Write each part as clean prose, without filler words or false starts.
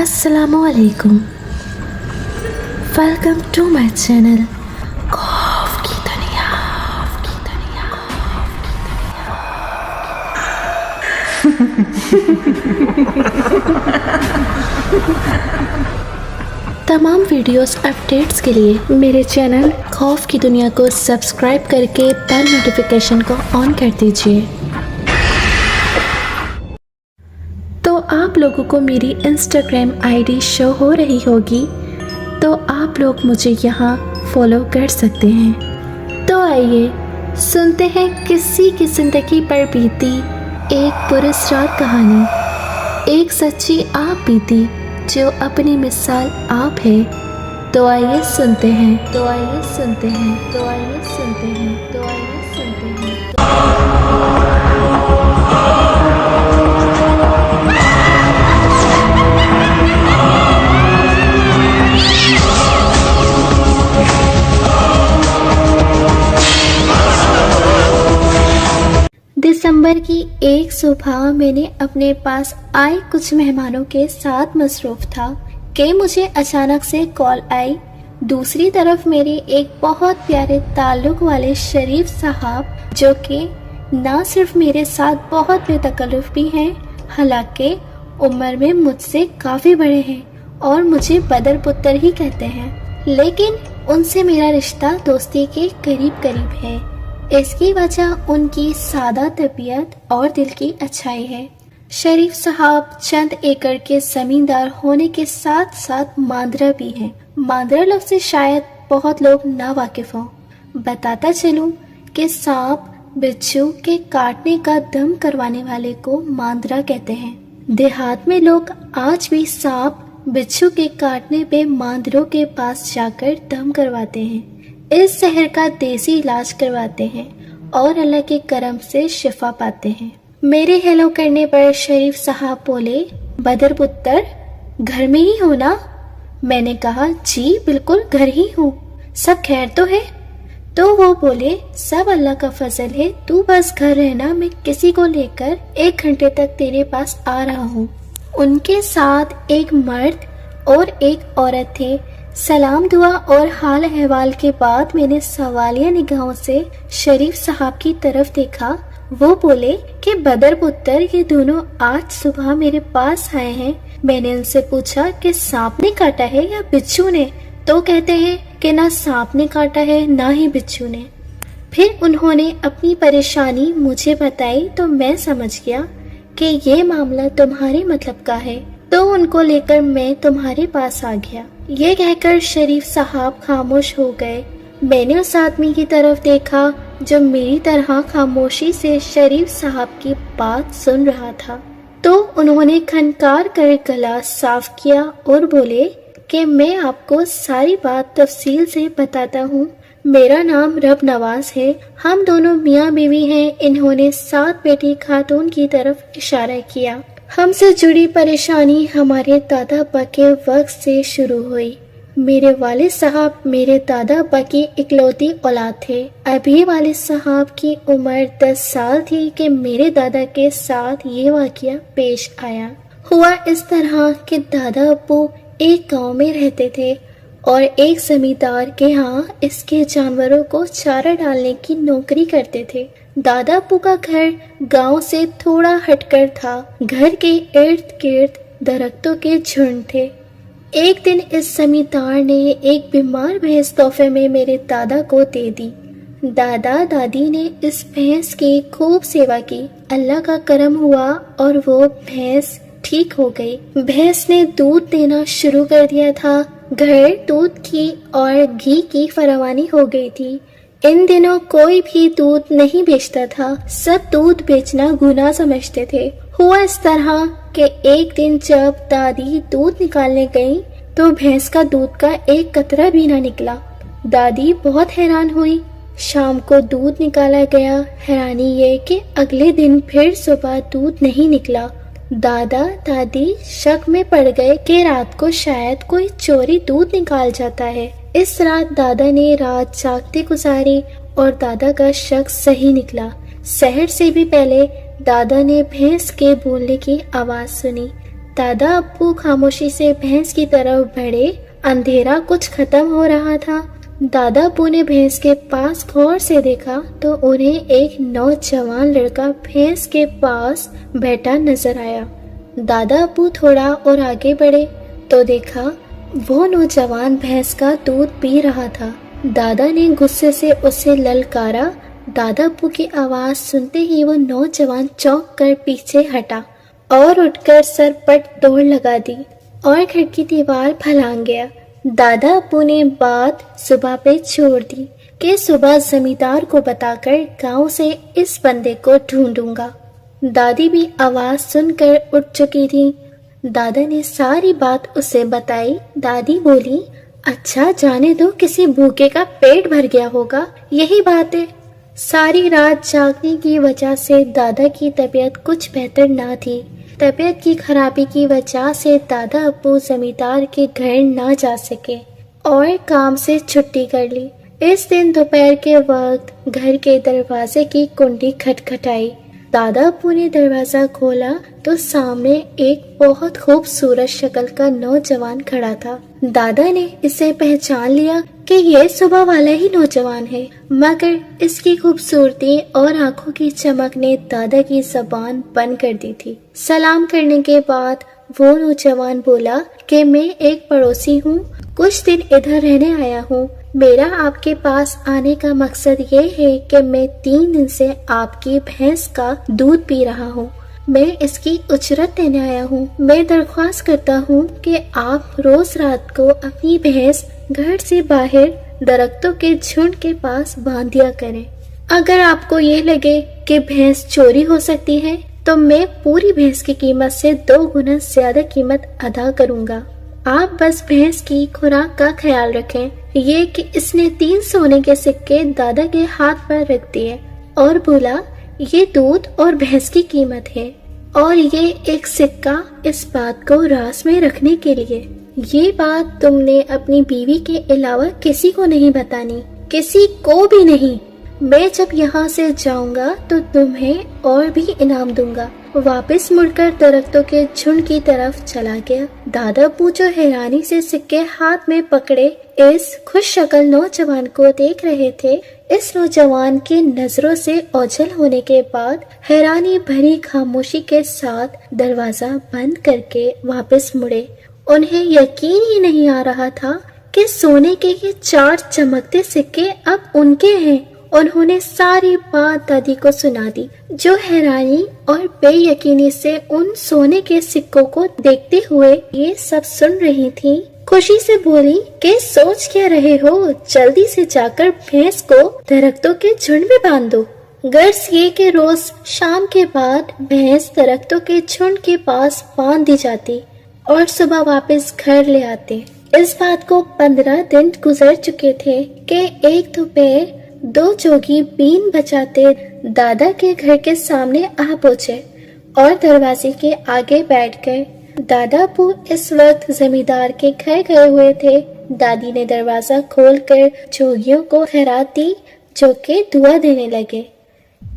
Assalamu alaikum. Welcome to my channel. खौफ की दुनिया। तमाम वीडियोस अपडेट्स के लिए मेरे चैनल खौफ की दुनिया को सब्सक्राइब करके बेल नोटिफिकेशन को ऑन कर दीजिए। तो आप लोगों को मेरी इंस्टाग्राम आईडी शो हो रही होगी, तो आप लोग मुझे यहाँ फॉलो कर सकते हैं। तो आइए सुनते हैं किसी की ज़िंदगी पर बीती एक पुरस्कार कहानी। एक सच्ची आप बीती जो अपनी मिसाल आप है। तो आइए सुनते हैं, तो आइए सुनते हैं, तो आइए सुनते हैं, तो आइए सुनते हैं। दिसंबर की एक सुबह मैंने अपने पास आए कुछ मेहमानों के साथ मसरूफ था कि मुझे अचानक से कॉल आई। दूसरी तरफ मेरे एक बहुत प्यारे ताल्लुक वाले शरीफ साहब, जो कि ना सिर्फ मेरे साथ बहुत बेतकल्लुफ़ भी हैं, हालांकि उम्र में मुझसे काफ़ी बड़े हैं और मुझे बदर पुत्र ही कहते हैं, लेकिन उनसे मेरा रिश्ता दोस्ती के करीब करीब है। इसकी वजह उनकी सादा तबीयत और दिल की अच्छाई है। शरीफ साहब चंद एकड़ के जमींदार होने के साथ साथ मांदरा भी हैं। मांदरा लफ्ज़ से शायद बहुत लोग ना वाकिफ हों। बताता चलूं कि सांप बिच्छू के काटने का दम करवाने वाले को मांदरा कहते हैं। देहात में लोग आज भी सांप बिच्छू के काटने पे मांदरों के पास जाकर दम करवाते हैं। इस जहर का देसी इलाज करवाते हैं और अल्लाह के करम से शिफा पाते हैं। मेरे हेलो करने पर शरीफ साहब बोले, बदर पुत्र घर में ही हो ना? मैंने कहा, जी बिल्कुल घर ही हूँ, सब खैर तो है? तो वो बोले, सब अल्लाह का फजल है, तू बस घर रहना, मैं किसी को लेकर 1 घंटे तक तेरे पास आ रहा हूँ। उनके साथ एक मर्द और एक औरत थे। सलाम दुआ और हाल अहवाल के बाद मैंने सवालिया निगाहों से शरीफ साहब की तरफ देखा। वो बोले कि बदर पुत्र ये दोनों आज सुबह मेरे पास आए हैं। मैंने उनसे पूछा कि सांप ने काटा है या बिच्छू ने? तो कहते हैं कि ना सांप ने काटा है ना ही बिच्छू ने। फिर उन्होंने अपनी परेशानी मुझे बताई तो मैं समझ गया कि ये मामला तुम्हारे मतलब का है, तो उनको लेकर मैं तुम्हारे पास आ गया। ये कहकर शरीफ साहब खामोश हो गए। मैंने उस आदमी की तरफ देखा जो मेरी तरह खामोशी से शरीफ साहब की बात सुन रहा था। तो उन्होंने खनकार कर गला साफ किया और बोले कि मैं आपको सारी बात तफसील से बताता हूँ। मेरा नाम रब नवाज है, हम दोनों मियाँ बीवी हैं। इन्होंने 7 बेटी खातून की तरफ इशारा किया। हमसे जुड़ी परेशानी हमारे दादा अब्बा के वक्त से शुरू हुई। मेरे वालिद साहब मेरे दादा अब्बा की इकलौती औलाद थे। अभी वालिद साहब की उम्र 10 साल थी कि मेरे दादा के साथ ये वाक़या पेश आया। हुआ इस तरह कि दादा अब्बू एक गांव में रहते थे और एक जमींदार के यहाँ इसके जानवरों को चारा डालने की नौकरी करते थे। दादा अब्बू का घर गांव से थोड़ा हटकर था। घर के इर्द गिर्द दरख्तों के झुंड थे। एक दिन इस जमींदार ने एक बीमार भैंस तोहफे में मेरे दादा को दे दी। दादा दादी ने इस भैंस की खूब सेवा की। अल्लाह का करम हुआ और वो भैंस ठीक हो गई। भैंस ने दूध देना शुरू कर दिया था। घर दूध की और घी की फरावानी हो गई थी। इन दिनों कोई भी दूध नहीं बेचता था, सब दूध बेचना गुनाह समझते थे। हुआ इस तरह कि एक दिन जब दादी दूध निकालने गई तो भैंस का दूध का एक कतरा भी ना निकला। दादी बहुत हैरान हुई। शाम को दूध निकाला गया। हैरानी ये कि अगले दिन फिर सुबह दूध नहीं निकला। दादा दादी शक में पड़ गए कि रात को शायद कोई चोरी दूध निकाल जाता है। इस रात दादा ने रात जागते गुजारी और दादा का शक सही निकला। सहर से भी पहले दादा ने भैंस के बोलने की आवाज सुनी। दादा अब्बू खामोशी से भैंस की तरफ बढ़े। अंधेरा कुछ खत्म हो रहा था। दादा अब्बू ने भैंस के पास गौर से देखा तो उन्हें एक नौजवान लड़का भैंस के पास बैठा नजर आया। दादा अब्बू थोड़ा और आगे बढ़े तो देखा वो नौजवान भैंस का दूध पी रहा था। दादा ने गुस्से से उसे ललकारा। दादा अब्बू की आवाज सुनते ही वो नौजवान चौंक कर पीछे हटा और उठकर सर पर दौड़ लगा दी और घर की दीवार फलांग गया। दादा अब्बू ने बात सुबह पे छोड़ दी कि सुबह जमींदार को बताकर गांव से इस बंदे को ढूंढूंगा। दादी भी आवाज सुनकर उठ चुकी थी। दादा ने सारी बात उसे बताई। दादी बोली, अच्छा जाने दो, किसी भूखे का पेट भर गया होगा, यही बात है। सारी रात जागने की वजह से दादा की तबीयत कुछ बेहतर ना थी। तबीयत की खराबी की वजह से दादा अब्बू जमींदार के घर ना जा सके और काम से छुट्टी कर ली। इस दिन दोपहर के वक्त घर के दरवाजे की कुंडी खटखटाई। दादा अब्बू ने दरवाजा खोला तो सामने एक बहुत खूबसूरत शक्ल का नौजवान खड़ा था। दादा ने इसे पहचान लिया कि यह सुबह वाला ही नौजवान है, मगर इसकी खूबसूरती और आंखों की चमक ने दादा की जबान बंद कर दी थी। सलाम करने के बाद वो नौजवान बोला कि मैं एक पड़ोसी हूँ, कुछ दिन इधर रहने आया हूँ। मेरा आपके पास आने का मकसद ये है कि मैं 3 दिन से आपकी भैंस का दूध पी रहा हूँ। मैं इसकी उजरत देने आया हूँ। मैं दरख्वास्त करता हूँ कि आप रोज रात को अपनी भैंस घर से बाहर दरख्तों के झुंड के पास बांध दिया करें। अगर आपको ये लगे कि भैंस चोरी हो सकती है तो मैं पूरी भैंस की कीमत से 2 गुना ज्यादा कीमत अदा करूँगा। आप बस भैंस की खुराक का ख्याल रखें। ये कि इसने 3 सोने के सिक्के दादा के हाथ पर रख दिए और बोला, ये दूध और भैंस की कीमत है और ये एक सिक्का इस बात को राज में रखने के लिए। ये बात तुमने अपनी बीवी के अलावा किसी को नहीं बतानी, किसी को भी नहीं। मैं जब यहाँ से जाऊंगा तो तुम्हें और भी इनाम दूंगा। वापस मुड़कर दरख्तों के झुंड की तरफ चला गया। दादा अब्बू जो हैरानी से सिक्के हाथ में पकड़े इस खुश शक्ल नौजवान को देख रहे थे, इस नौजवान की नजरों से ओझल होने के बाद हैरानी भरी खामोशी के साथ दरवाजा बंद करके वापस मुड़े। उन्हें यकीन ही नहीं आ रहा था कि सोने के ये 4 चमकते सिक्के अब उनके हैं। उन्होंने सारी बात दादी को सुना दी, जो हैरानी और बेयकीनी से उन सोने के सिक्कों को देखते हुए ये सब सुन रही थी। खुशी से बोली कि सोच क्या रहे हो, जल्दी से जाकर भैंस को दरख्तों के झुंड में बांध दो। गर्ज ये कि रोज शाम के बाद भैंस दरख्तों के झुंड के पास बांध दी जाती और सुबह वापस घर ले आते। इस बात को 15 दिन गुजर चुके थे कि एक दोपहर 2 जोगी बीन बजाते दादा के घर के सामने आ पहुंचे और दरवाजे के आगे बैठ गए। दादा अब्बू इस वक्त जमींदार के घर गए हुए थे। दादी ने दरवाजा खोलकर जोगियों को खैरात दी, जो के दुआ देने लगे।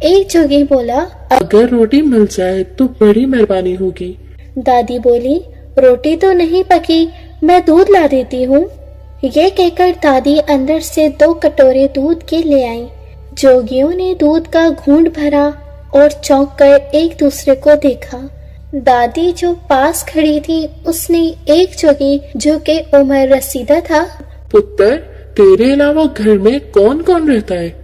एक जोगी बोला, अगर रोटी मिल जाए तो बड़ी मेहरबानी होगी। दादी बोली, रोटी तो नहीं पकी, मैं दूध ला देती हूँ। ये कहकर दादी अंदर से 2 कटोरे दूध के ले आई। जोगियों ने दूध का घूंट भरा और चौंक कर एक दूसरे को देखा। दादी जो पास खड़ी थी, उसने एक जोगी जो के उम्र रसीदा था, पुत्र, तेरे अलावा घर में कौन कौन रहता है?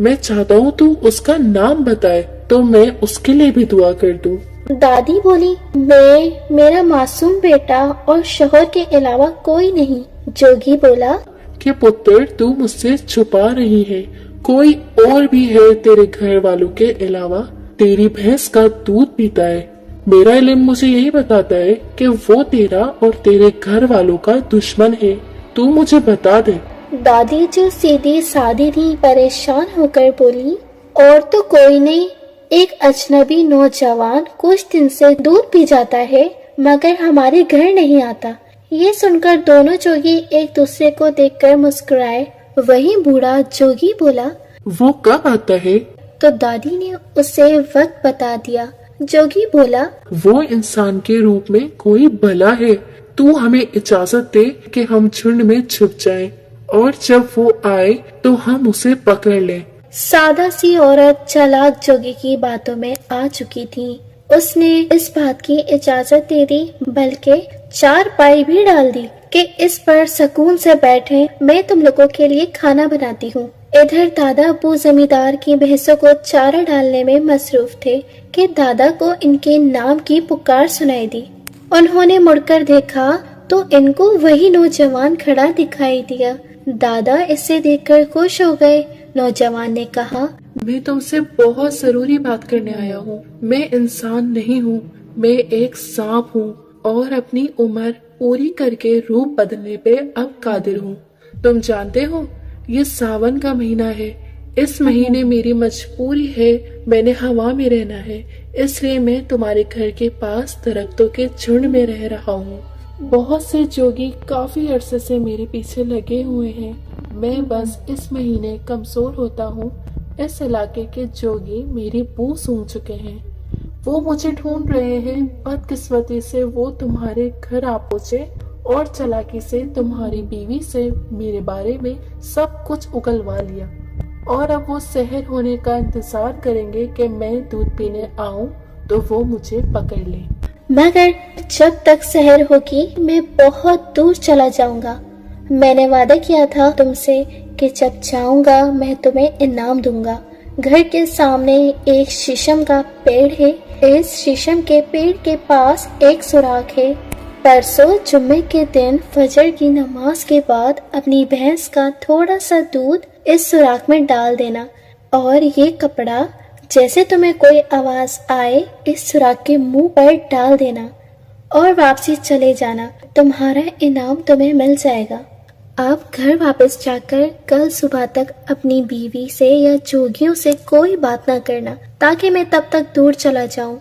मैं चाहता हूँ तू उसका नाम बताए तो मैं उसके लिए भी दुआ कर दूँ। दादी बोली, मैं, मेरा मासूम बेटा और शोहर के अलावा कोई नहीं। जोगी बोला कि पुत्र, तू मुझसे छुपा रही है, कोई और भी है तेरे घर वालों के अलावा? तेरी भैंस का दूध पीता है। मेरा इल्म मुझे यही बताता है कि वो तेरा और तेरे घर वालों का दुश्मन है। तू मुझे बता दे। दादी जो सीधी सादी थी परेशान होकर बोली, और तो कोई नहीं, एक अजनबी नौजवान कुछ दिन से दूध पी जाता है मगर हमारे घर नहीं आता। ये सुनकर दोनों जोगी एक दूसरे को देखकर मुस्कुराए। वही बूढ़ा जोगी बोला, वो कब आता है? तो दादी ने उसे वक्त बता दिया। जोगी बोला, वो इंसान के रूप में कोई भला है। तू हमें इजाजत दे कि हम झुंड में छुप जाएं, और जब वो आए तो हम उसे पकड़ लें। सादा सी औरत चालाक जोगी की बातों में आ चुकी थी। उसने इस बात की इजाजत दे दी, बल्कि 4 पाई भी डाल दी कि इस पर सुकून से बैठे, मैं तुम लोगों के लिए खाना बनाती हूँ। इधर दादा अब्बू जमींदार की भैंसों को चारा डालने में मसरूफ थे कि दादा को इनके नाम की पुकार सुनाई दी। उन्होंने मुड़कर देखा तो इनको वही नौजवान खड़ा दिखाई दिया। दादा इसे देखकर खुश हो गए। नौजवान ने कहा, मैं तुमसे बहुत जरूरी बात करने आया हूँ। मैं इंसान नहीं हूँ, मैं एक सांप हूँ और अपनी उम्र पूरी करके रूप बदलने पे अब कादिर हूँ। तुम जानते हो, ये सावन का महीना है। इस महीने मेरी मजबूरी है, मैंने हवा में रहना है, इसलिए मैं तुम्हारे घर के पास दरख्तों के झुंड में रह रहा हूँ। बहुत से जोगी काफी अरसे से मेरे पीछे लगे हुए हैं। मैं बस इस महीने कमजोर होता हूँ। इस इलाके के जोगी मेरी बू सूंघ चुके हैं, वो मुझे ढूंढ रहे हैं। बदकिस्मती से वो तुम्हारे घर आ पहुंचे और चालाकी से तुम्हारी बीवी से मेरे बारे में सब कुछ उगलवा लिया, और अब वो सहर होने का इंतजार करेंगे कि मैं दूध पीने आऊं तो वो मुझे पकड़ ले। मगर जब तक सहर होगी मैं बहुत दूर चला जाऊंगा। मैंने वादा किया था तुमसे कि जब जाऊंगा मैं तुम्हें इनाम दूंगा। घर के सामने एक शीशम का पेड़ है। इस शीशम के पेड़ के पास एक सुराख है। परसों जुम्मे के दिन फजर की नमाज के बाद अपनी भैंस का थोड़ा सा दूध इस सुराख में डाल देना, और ये कपड़ा जैसे तुम्हें कोई आवाज आए इस सुराख के मुंह पर डाल देना और वापसी चले जाना। तुम्हारा इनाम तुम्हें मिल जाएगा। आप घर वापस जाकर कल सुबह तक अपनी बीवी से या जोगियों से कोई बात ना करना, ताकि मैं तब तक दूर चला जाऊं।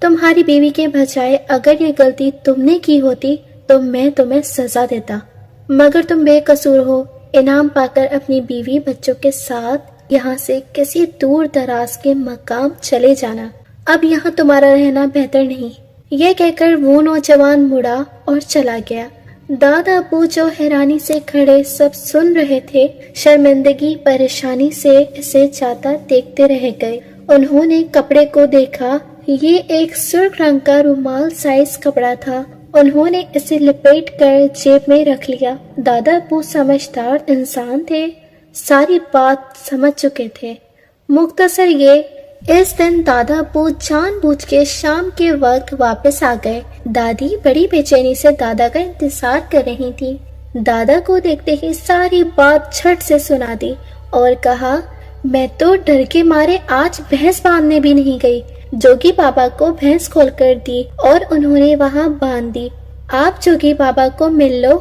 तुम्हारी बीवी के बजाय अगर ये गलती तुमने की होती तो मैं तुम्हें सजा देता, मगर तुम बेकसूर हो। इनाम पाकर अपनी बीवी बच्चों के साथ यहाँ से किसी दूर दराज के मकाम चले जाना। अब यहाँ तुम्हारा रहना बेहतर नहीं। यह कहकर वो नौजवान मुड़ा और चला गया। दादा अब्बू जो हैरानी से खड़े सब सुन रहे थे, शर्मिंदगी परेशानी से इसे जाता देखते रह गए। उन्होंने कपड़े को देखा। ये एक सुर्ख रंग का रुमाल साइज कपड़ा था। उन्होंने इसे लपेट कर जेब में रख लिया। दादा अब्बू समझदार इंसान थे, सारी बात समझ चुके थे। मुख्तसर ये, इस दिन दादा अब्बू जानबूझ के शाम के वक्त वापस आ गए। दादी बड़ी बेचैनी से दादा का इंतजार कर रही थी। दादा को देखते ही सारी बात झट से सुना दी और कहा, मैं तो डर के मारे आज भैंस बांधने भी नहीं गई। जोगी बाबा को भैंस खोल कर दी और उन्होंने वहाँ बांध दी। आप जोगी बाबा को मिल लो।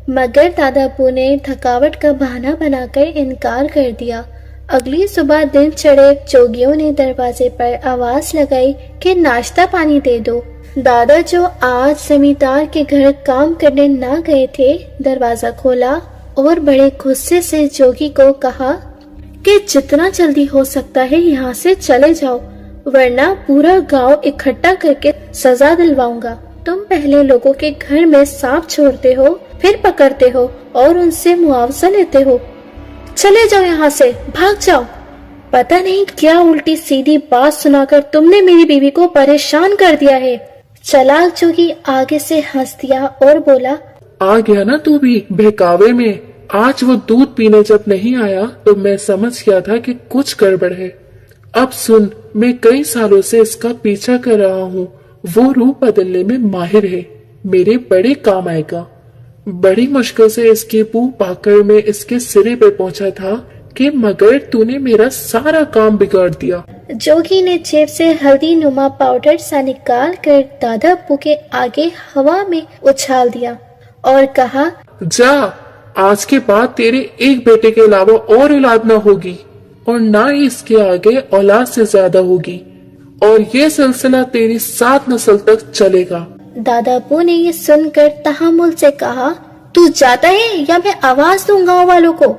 मगर दादा अब्बू ने थकावट का बहाना बनाकर इनकार कर दिया। अगली सुबह दिन चढ़े जोगियों ने दरवाजे पर आवाज लगाई कि नाश्ता पानी दे दो। दादा जो आज जमींदार के घर काम करने ना गए थे, दरवाजा खोला और बड़े गुस्से से जोगी को कहा कि जितना जल्दी हो सकता है यहाँ से चले जाओ, वरना पूरा गांव इकट्ठा करके सजा दिलवाऊंगा। तुम पहले लोगों के घर में सांप छोड़ते हो, फिर पकड़ते हो और उनसे मुआवजा लेते हो। चले जाओ यहाँ से, भाग जाओ। पता नहीं क्या उल्टी सीधी बात सुनाकर तुमने मेरी बीवी को परेशान कर दिया है। चालाक जोगी आगे से हंस दिया और बोला, आ गया ना तू भी बहकावे में। आज वो दूध पीने जब नहीं आया तो मैं समझ गया था कि कुछ गड़बड़ है। अब सुन, मैं कई सालों से इसका पीछा कर रहा हूँ। वो रूप बदलने में माहिर है, मेरे बड़े काम आएगा। बड़ी मुश्किल से इसकी बू पाकर मैं इसके सिरे पे पहुंचा था कि मगर तूने मेरा सारा काम बिगाड़ दिया। जोगी ने जेब से हल्दी नुमा पाउडर सा निकाल कर दादा अब्बू के आगे हवा में उछाल दिया और कहा, जा, आज के बाद तेरे एक बेटे के अलावा और औलाद न होगी, और ना ही इसके आगे औलाद से ज्यादा होगी, और ये सिलसिला तेरी 7 नस्ल तक चलेगा। दादा अब्बू ने ये सुनकर तहम्मुल से कहा, तू जाता है या मैं आवाज दूंगा गाँव वालों को।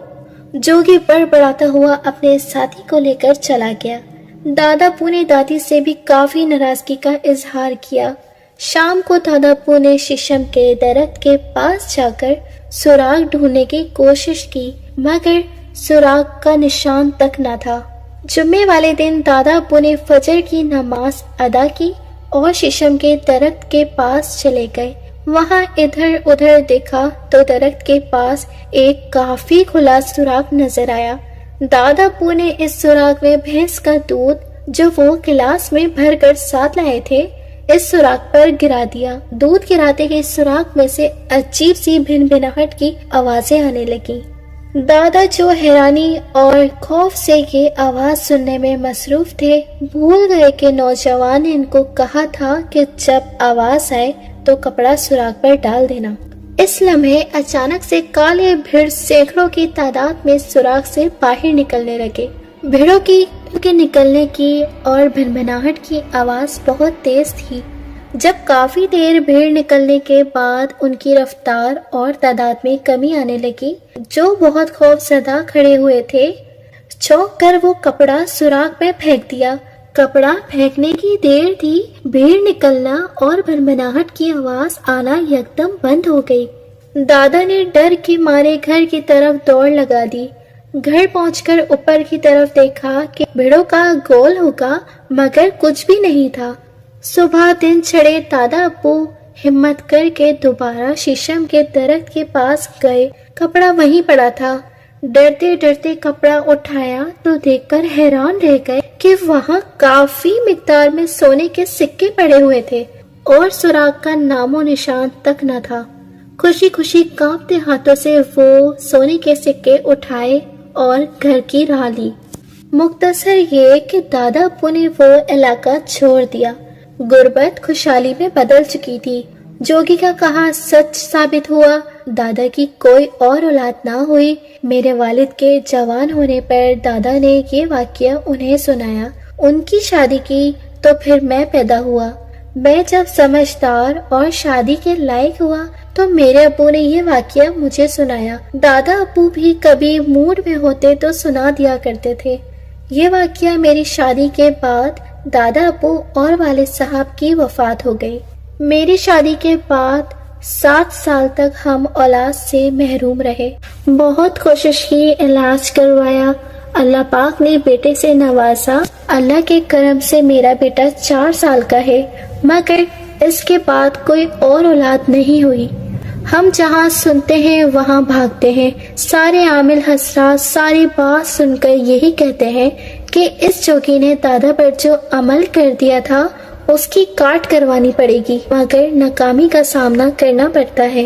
जोगी बड़बड़ाता हुआ अपने साथी को लेकर चला गया। दादा अब्बू ने दादी से भी काफी नाराजगी का इजहार किया। शाम को दादा अब्बू ने शीशम के दरख्त के पास जाकर सुराग ढूंढने की कोशिश की, मगर सुराग का निशान तक न था। जुम्मे वाले दिन दादा अब्बू ने फजर की नमाज अदा की और शीशम के दरख्त के पास चले गए। वहां इधर उधर देखा तो दरख्त के पास एक काफी खुला सुराग नजर आया। दादा अब्बू ने इस सुराग में भैंस का दूध जो वो गिलास में भरकर साथ लाए थे, इस सुराग पर गिरा दिया। दूध गिराते ही सुराग में से अजीब सी भिनभिनाहट की आवाजें आने लगी। दादा जो हैरानी और खौफ से ये आवाज सुनने में मसरूफ थे, भूल गए कि नौजवान ने इनको कहा था कि जब आवाज आए तो कपड़ा सुराग पर डाल देना। इस लम्हे अचानक से काले भेड़ सैकड़ों की तादाद में सुराग से बाहर निकलने लगे। भेड़ों की निकलने की और भिनभिनाहट की आवाज बहुत तेज थी। जब काफी देर भीड़ निकलने के बाद उनकी रफ्तार और तादाद में कमी आने लगी, जो बहुत खौफजदा खड़े हुए थे, चौंक कर वो कपड़ा सुराग में फेंक दिया। कपड़ा फेंकने की देर थी, भीड़ निकलना और भनभनाहट की आवाज आना एकदम बंद हो गई। दादा ने डर के मारे घर की तरफ दौड़ लगा दी। घर पहुंचकर ऊपर की तरफ देखा कि भेड़ों का गोल होगा, मगर कुछ भी नहीं था। सुबह दिन चढ़े दादा अब्बू हिम्मत करके दोबारा शीशम के दरख्त के पास गए। कपड़ा वहीं पड़ा था। डरते डरते कपड़ा उठाया तो देखकर हैरान रह गए कि वहाँ काफी मिकदार में सोने के सिक्के पड़े हुए थे और सुराग का नामो निशान तक न था। खुशी खुशी कांपते हाथों से वो सोने के सिक्के उठाए और घर की राह ली। मुख्तसर ये कि दादा अब्बू ने वो इलाका छोड़ दिया। गुर्बत खुशहाली में बदल चुकी थी। जोगी का कहा सच साबित हुआ। दादा की कोई और औलाद ना हुई। मेरे वालिद के जवान होने पर दादा ने ये वाकया उन्हें सुनाया। उनकी शादी की तो फिर मैं पैदा हुआ। मैं जब समझदार और शादी के लायक हुआ तो मेरे अब्बू ने ये वाकया मुझे सुनाया। दादा अब्बू भी कभी मूड में होते तो सुना दिया करते थे। ये वाकया मेरी शादी के बाद दादा अब्बू और वालिद साहब की वफात हो गई। मेरी शादी के बाद 7 साल तक हम औलाद से महरूम रहे। बहुत कोशिश की, इलाज करवाया, अल्लाह पाक ने बेटे से नवाजा। अल्लाह के करम से मेरा बेटा 4 साल का है, मगर इसके बाद कोई और औलाद नहीं हुई। हम जहाँ सुनते हैं वहाँ भागते हैं। सारे आमिल हसरात सारी बात सुनकर यही कहते हैं कि इस जोगी ने दादा पर जो अमल कर दिया था उसकी काट करवानी पड़ेगी, मगर नाकामी का सामना करना पड़ता है।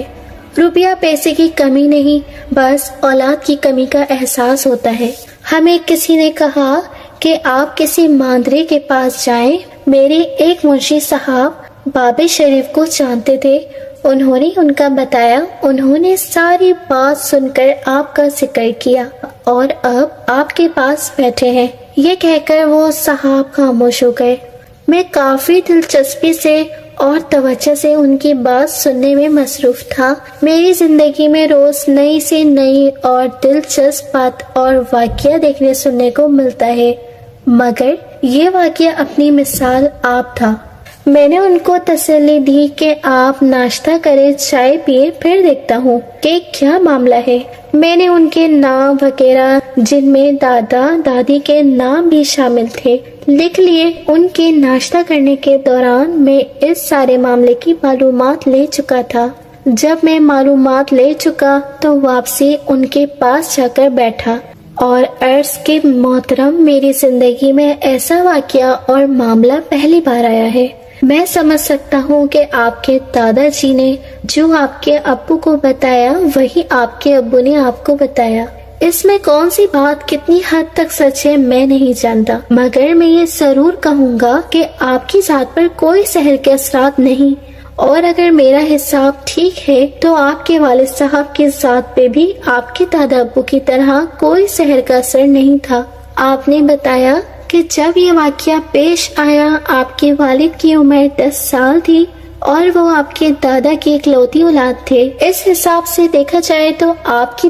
रुपया पैसे की कमी नहीं, बस औलाद की कमी का एहसास होता है। हमें किसी ने कहा कि आप किसी मांदरे के पास जाएं। मेरे एक मुंशी साहब बाबे शरीफ को जानते थे। उन्होंने उनका बताया। उन्होंने सारी बात सुनकर आपका जिक्र किया और अब आपके पास बैठे हैं। ये कहकर वो साहब खामोश हो गए। मैं काफी दिलचस्पी से और तवज्जो से उनकी बात सुनने में मसरूफ था। मेरी जिंदगी में रोज नई से नई और दिलचस्प बात और वाकया देखने सुनने को मिलता है, मगर ये वाकया अपनी मिसाल आप था। मैंने उनको तसल्ली दी कि आप नाश्ता करें, चाय पिए, फिर देखता हूँ कि क्या मामला है। मैंने उनके नाम वगैरह, जिनमें दादा दादी के नाम भी शामिल थे, लिख लिए। उनके नाश्ता करने के दौरान मैं इस सारे मामले की मालूमात ले चुका था। जब मैं मालूमात ले चुका तो वापसी उनके पास जाकर बैठा और अर्ज के मोहतरम, मेरी जिंदगी में ऐसा वाकया और मामला पहली बार आया है। मैं समझ सकता हूँ कि आपके दादाजी ने जो आपके अब्बू को बताया वही आपके अब्बू ने आपको बताया। इसमें कौन सी बात कितनी हद तक सच है मैं नहीं जानता, मगर मैं ये जरूर कहूँगा कि आपकी जात पर कोई सहर के असरात नहीं, और अगर मेरा हिसाब ठीक है तो आपके वालिद साहब की जात पे भी आपके दादा अब्बू की तरह कोई सहर का असर नहीं था। आपने बताया कि जब ये वाकया पेश आया आपके वालिद की उम्र 10 साल थी اور وہ آپ کے دادا کی اکلوتی اولاد تھے۔ اس حساب سے دیکھا جائے تو آپ کی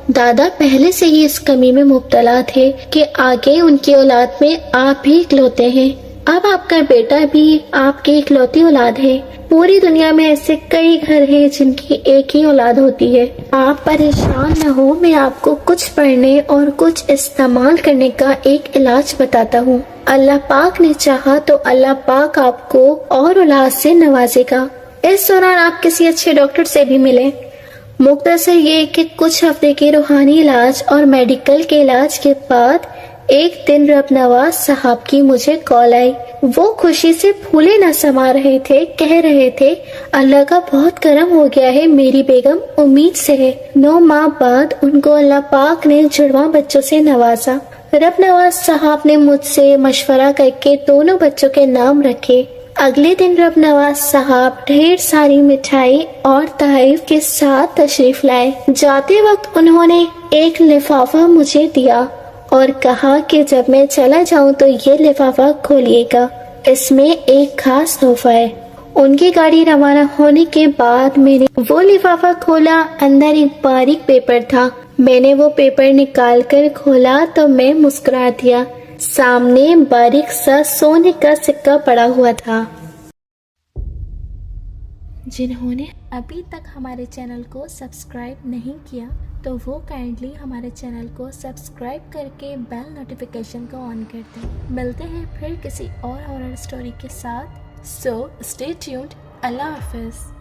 دادا پہلے سے ہی اس کمی میں مبتلا تھے کہ آگے ان کی اولاد میں آپ ہی اکلوتے ہیں۔ اب آپ کا بیٹا بھی آپ کی اکلوتی اولاد ہے۔ پوری دنیا میں ایسے کئی گھر ہیں جن کی ایک ہی اولاد ہوتی ہے۔ آپ پریشان نہ ہو، میں آپ کو کچھ پڑھنے اور کچھ استعمال کرنے کا ایک علاج بتاتا ہوں۔ اللہ پاک نے چاہا تو اللہ پاک آپ کو اور اولاد سے نوازے گا۔ اس دوران آپ کسی اچھے ڈاکٹر سے بھی ملیں۔ مختصر یہ کہ کچھ ہفتے کے روحانی علاج اور میڈیکل کے علاج کے بعد ایک دن رب نواز صاحب کی مجھے کال آئی۔ وہ خوشی سے پھولے نہ سما رہے تھے، کہہ رہے تھے اللہ کا بہت کرم ہو گیا ہے، میری بیگم امید سے ہے۔ 9 ماہ بعد ان کو اللہ پاک نے جڑواں بچوں سے نوازا۔ رب نواز صاحب نے مجھ سے مشورہ کر کے دونوں بچوں کے نام رکھے۔ اگلے دن رب نواز صاحب ڈھیر ساری مٹھائی اور تحائف کے ساتھ تشریف لائے۔ جاتے وقت انہوں نے ایک لفافہ مجھے دیا اور کہا کہ جب میں چلا جاؤں تو یہ لفافہ کھولیے گا، اس میں ایک خاص تحفہ ہے۔ ان کی گاڑی روانہ ہونے کے بعد میں نے وہ لفافہ کھولا، اندر ایک باریک پیپر تھا۔ میں نے وہ پیپر نکال کر کھولا تو میں مسکرا دیا۔ سامنے باریک سا سونے کا سکہ پڑا ہوا تھا۔ جنہوں نے ابھی تک ہمارے چینل کو سبسکرائب نہیں کیا تو وہ کائنڈلی ہمارے چینل کو سبسکرائب کر کے بیل نوٹیفیکیشن کو آن کر دیں۔ ملتے ہیں پھر کسی اور ہارر اسٹوری کے ساتھ۔ So stay tuned. اللہ حافظ۔